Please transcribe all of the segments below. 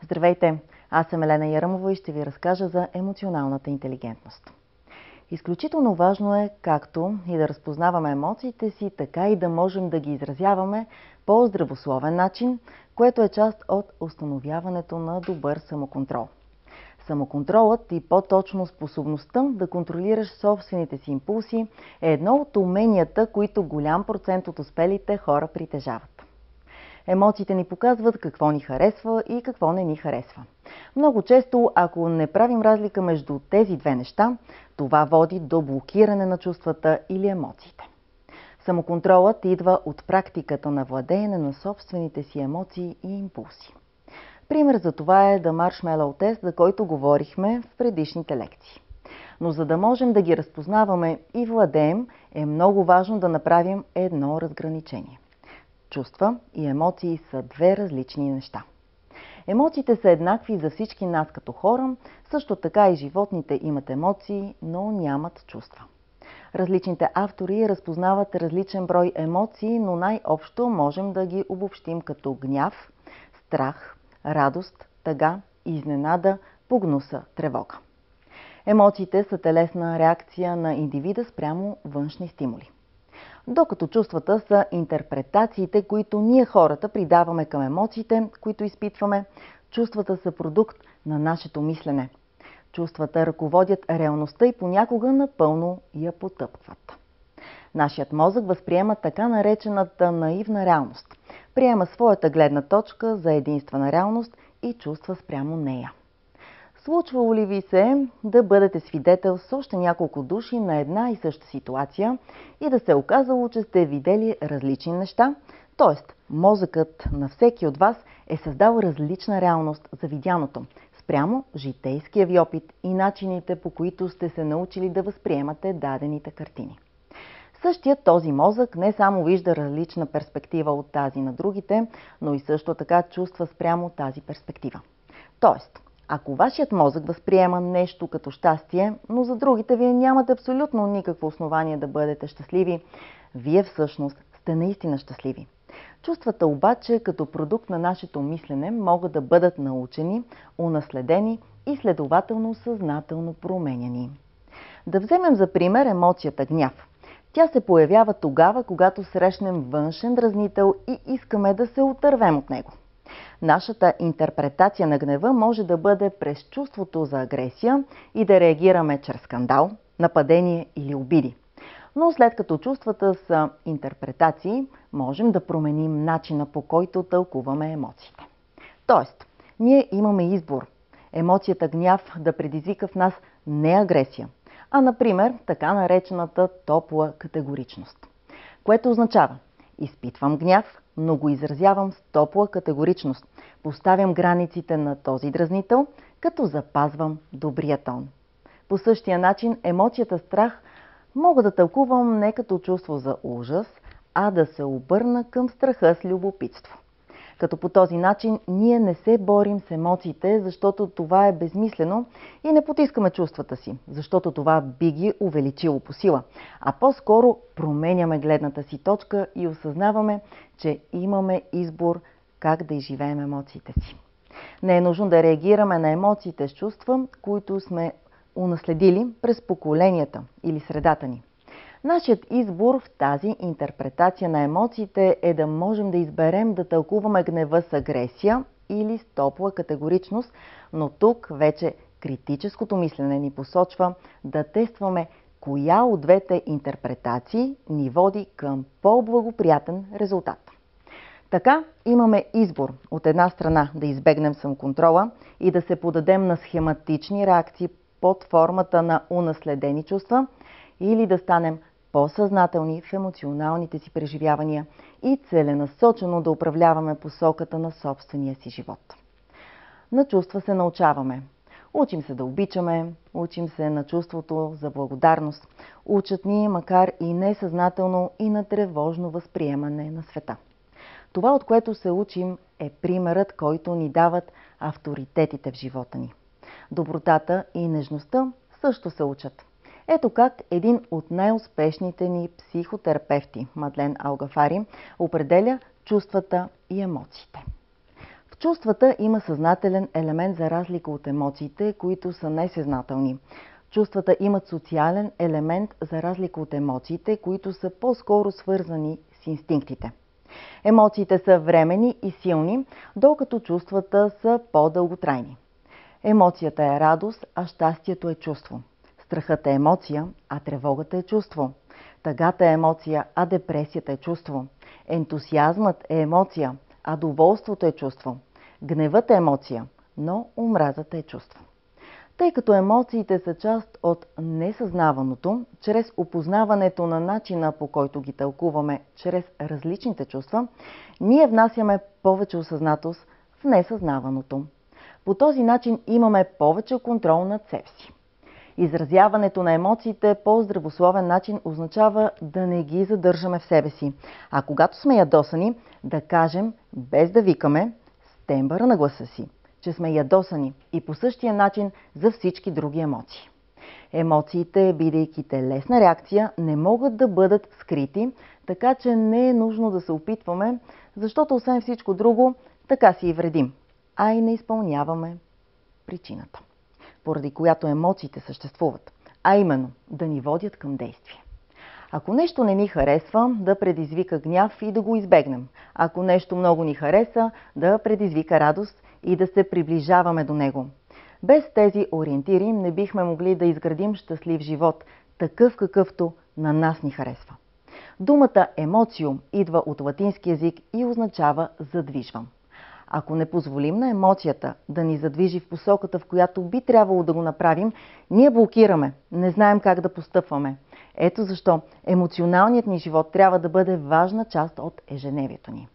Здравейте! Аз съм Елена Ярамова и ще ви разкажа за емоционалната интелигентност. Изключително важно е както и да разпознаваме емоциите си, така и да можем да ги изразяваме по здравословен начин, което е част от установяването на добър самоконтрол. Самоконтролът и по-точно способността да контролираш собствените си импулси е едно от уменията, които голям процент от успелите хора притежават. Емоциите ни показват какво ни харесва и какво не ни харесва. Много често, ако не правим разлика между тези две неща, това води до блокиране на чувствата или емоциите. Самоконтролът идва от практиката на владеене на собствените си емоции и импулси. Пример за това е The Marshmallow Test, за който говорихме в предишните лекции. Но за да можем да ги разпознаваме и владеем, е много важно да направим едно разграничение. Чувства и емоции са две различни неща. Емоциите са еднакви за всички нас като хора, също така и животните имат емоции, но нямат чувства. Различните автори разпознават различен брой емоции, но най-общо можем да ги обобщим като гняв, страх, радост, тъга, изненада, погнуса, тревога. Емоциите са телесна реакция на индивида спрямо външни стимули. Докато чувствата са интерпретациите, които ние хората придаваме към емоциите, които изпитваме, чувствата са продукт на нашето мислене. Чувствата ръководят реалността и понякога напълно я потъпкват. Нашият мозък възприема така наречената наивна реалност. Приема своята гледна точка за единствена реалност и чувства спрямо нея. Случвало ли ви се да бъдете свидетел с още няколко души на една и съща ситуация и да се е оказало, че сте видели различни неща, т.е. мозъкът на всеки от вас е създал различна реалност за видяното, спрямо житейския ви опит и начините, по които сте се научили да възприемате дадените картини. Същият този мозък не само вижда различна перспектива от тази на другите, но и също така чувства спрямо тази перспектива. Тоест, ако вашият мозък възприема нещо като щастие, но за другите вие нямате абсолютно никакво основание да бъдете щастливи, вие всъщност сте наистина щастливи. Чувствата обаче като продукт на нашето мислене могат да бъдат научени, унаследени и следователно съзнателно променяни. Да вземем за пример емоцията гняв. Тя се появява тогава, когато срещнем външен дразнител и искаме да се отървем от него. Нашата интерпретация на гнева може да бъде през чувството за агресия и да реагираме чрез скандал, нападение или обиди. Но след като чувствата са интерпретации, можем да променим начина, по който тълкуваме емоциите. Тоест, ние имаме избор. Емоцията гняв да предизвика в нас не агресия, а например така наречената топла категоричност. Което означава: изпитвам гняв, но го изразявам с топла категоричност. Поставям границите на този дразнител, като запазвам добрия тон. По същия начин емоцията страх мога да тълкувам не като чувство за ужас, а да се обърна към страха с любопитство. Като по този начин ние не се борим с емоциите, защото това е безмислено, и не потискаме чувствата си, защото това би ги увеличило по сила, а по-скоро променяме гледната си точка и осъзнаваме, че имаме избор как да изживеем емоциите си. Не е нужно да реагираме на емоциите с чувства, които сме унаследили през поколенията или средата ни. Нашият избор в тази интерпретация на емоциите е да можем да изберем да тълкуваме гнева с агресия или с топла категоричност, но тук вече критическото мислене ни посочва да тестваме коя от двете интерпретации ни води към по-благоприятен резултат. Така имаме избор от една страна да избегнем самоконтрола и да се подадем на схематични реакции под формата на унаследени чувства, или да станем по-съзнателни в емоционалните си преживявания и целенасочено да управляваме посоката на собствения си живот. На чувства се научаваме. Учим се да обичаме, учим се на чувството за благодарност. Учат ни, макар и несъзнателно, и на тревожно възприемане на света. Това, от което се учим, е примерът, който ни дават авторитетите в живота ни. Добротата и нежността също се учат. Ето как един от най-успешните ни психотерапевти, Мадлен Алгафари, определя чувствата и емоциите. В чувствата има съзнателен елемент за разлика от емоциите, които са несъзнателни. Чувствата имат социален елемент за разлика от емоциите, които са по-скоро свързани с инстинктите. Емоциите са временни и силни, докато чувствата са по-дълготрайни. Емоцията е радост, а щастието е чувство. Страхът е емоция, а тревогата е чувство. Тъгата е емоция, а депресията е чувство. Ентусиазмът е емоция, а доволството е чувство. Гневът е емоция, но омразата е чувство. Тъй като емоциите са част от несъзнаваното, чрез опознаването на начина, по който ги тълкуваме чрез различните чувства, ние внасяме повече осъзнатост в несъзнаваното. По този начин имаме повече контрол над себе си. Изразяването на емоциите по здравословен начин означава да не ги задържаме в себе си, а когато сме ядосани, да кажем, без да викаме, с тембъра на гласа си, че сме ядосани и по същия начин за всички други емоции. Емоциите, бидейки телесна реакция, не могат да бъдат скрити, така че не е нужно да се опитваме, защото освен всичко друго, така си и вредим, а и не изпълняваме причината, поради която емоциите съществуват, а именно да ни водят към действие. Ако нещо не ни харесва, да предизвика гняв и да го избегнем. Ако нещо много ни хареса, да предизвика радост и да се приближаваме до него. Без тези ориентири не бихме могли да изградим щастлив живот, такъв какъвто на нас ни харесва. Думата емоцио идва от латински език и означава задвижвам. Ако не позволим на емоцията да ни задвижи в посоката, в която би трябвало да го направим, ние блокираме, не знаем как да постъпваме. Ето защо емоционалният ни живот трябва да бъде важна част от ежедневието ни.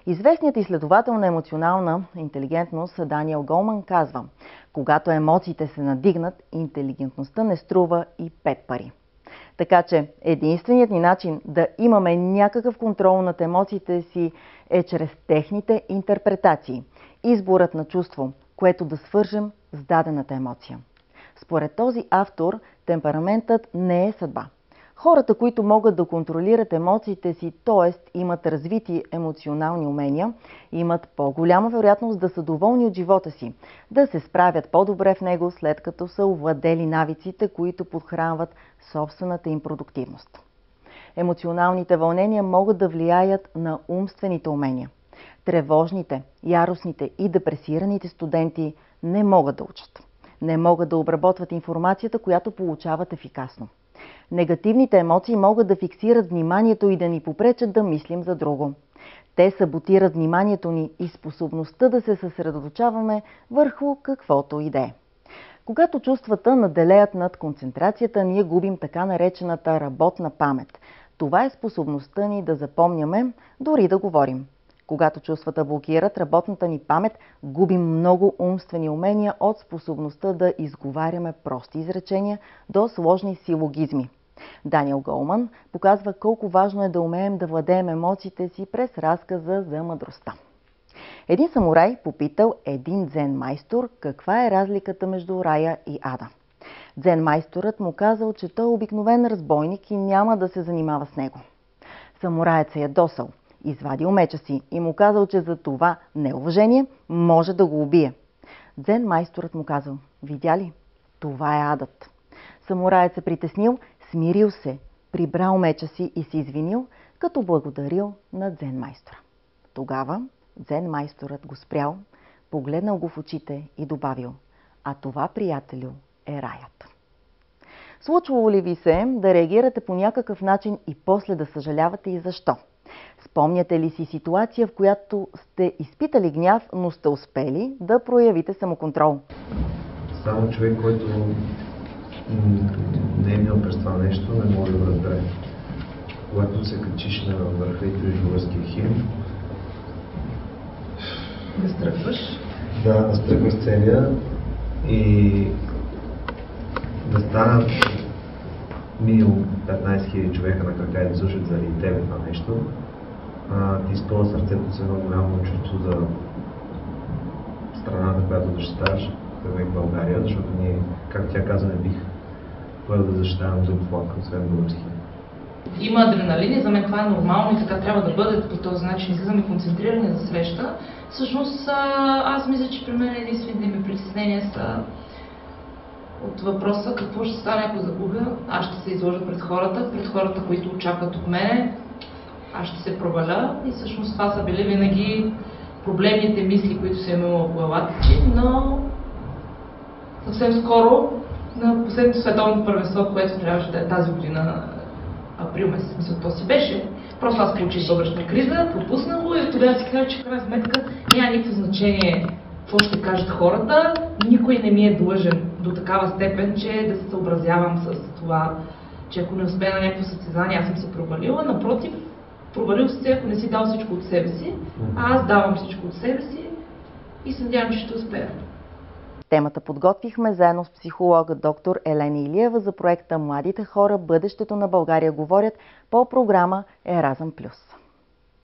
Известният изследовател на емоционална интелигентност Даниел Голман казва: когато емоциите се надигнат, интелигентността не струва и 5 пари. Така че единственият ни начин да имаме някакъв контрол над емоциите си е чрез техните интерпретации, изборът на чувство, което да свържем с дадената емоция. Според този автор, темпераментът не е съдба. Хората, които могат да контролират емоциите си, т.е. имат развити емоционални умения, имат по-голяма вероятност да са доволни от живота си, да се справят по-добре в него, след като са овладели навиците, които подхранват собствената им продуктивност. Емоционалните вълнения могат да влияят на умствените умения. Тревожните, яростните и депресираните студенти не могат да учат. Не могат да обработват информацията, която получават ефикасно. Негативните емоции могат да фиксират вниманието и да ни попречат да мислим за друго. Те саботират вниманието ни и способността да се съсредоточаваме върху каквото и да е. Когато чувствата наделеят над концентрацията, ние губим така наречената работна памет. Това е способността ни да запомняме, дори да говорим. Когато чувствата блокират работната ни памет, губим много умствени умения от способността да изговаряме прости изречения до сложни силогизми. Даниел Голман показва колко важно е да умеем да владеем емоциите си през разказа за мъдростта. Един самурай попитал един дзен майстор каква е разликата между рая и ада. Дзен майсторът му казал, че той е обикновен разбойник и няма да се занимава с него. Самураят се ядосал, извадил меча си и му казал, че за това неуважение може да го убие. Дзен майсторът му казал: видя ли, това е адът. Самураят се притеснил, смирил се, прибрал меча си и се извинил, като благодарил на дзен майстора. Тогава дзен майсторът го спрял, погледнал го в очите и добавил: а това, приятелю, е раят. Случвало ли ви се да реагирате по някакъв начин и после да съжалявате и защо? Спомняте ли си ситуация, в която сте изпитали гняв, но сте успели да проявите самоконтрол? Само човек, който не е имал през това нещо, не може да разбере. Когато се качиш на върха и чуеш българския химн, да стръгваш? Да, да стръгваш целия и да станат минимум 15 000 човека на крака и да слушат заради тебе това нещо, ти изпълва сърцето с едно голямо чувство за страната, която защитаваш, като е България, защото ние, както тя каза, не бих поел да защитавам друг флаг, освен български. Има адреналин и за мен това е нормално и така трябва да бъде по този начин. Излизаме концентрирани за среща. Всъщност аз мисля, че при мен единствените ми притеснения са от въпроса какво ще стане, ако загубя. Аз ще се изложа пред хората, които очакват от мене. Аз ще се проваля и всъщност това са били винаги проблемните мисли, които се имала в главата си, но съвсем скоро на последното световно първенство, което трябваше да е тази година, април месец, мисля, то си беше. Просто аз получих бъбречна криза, пропуснах го и тогава си казах, че в крайна сметка няма никакво значение какво ще кажат хората. Никой не ми е длъжен до такава степен, че да се съобразявам с това, че ако не успея на някакво състезание, аз съм се провалила. Напротив, провалил си се, ако не си дал всичко от себе си, а аз давам всичко от себе си и се надявам, че ще успея. Темата подготвихме заедно с психолога доктор Елена Илиева за проекта "Младите хора, бъдещето на България говорят" по програма Еразъм Плюс.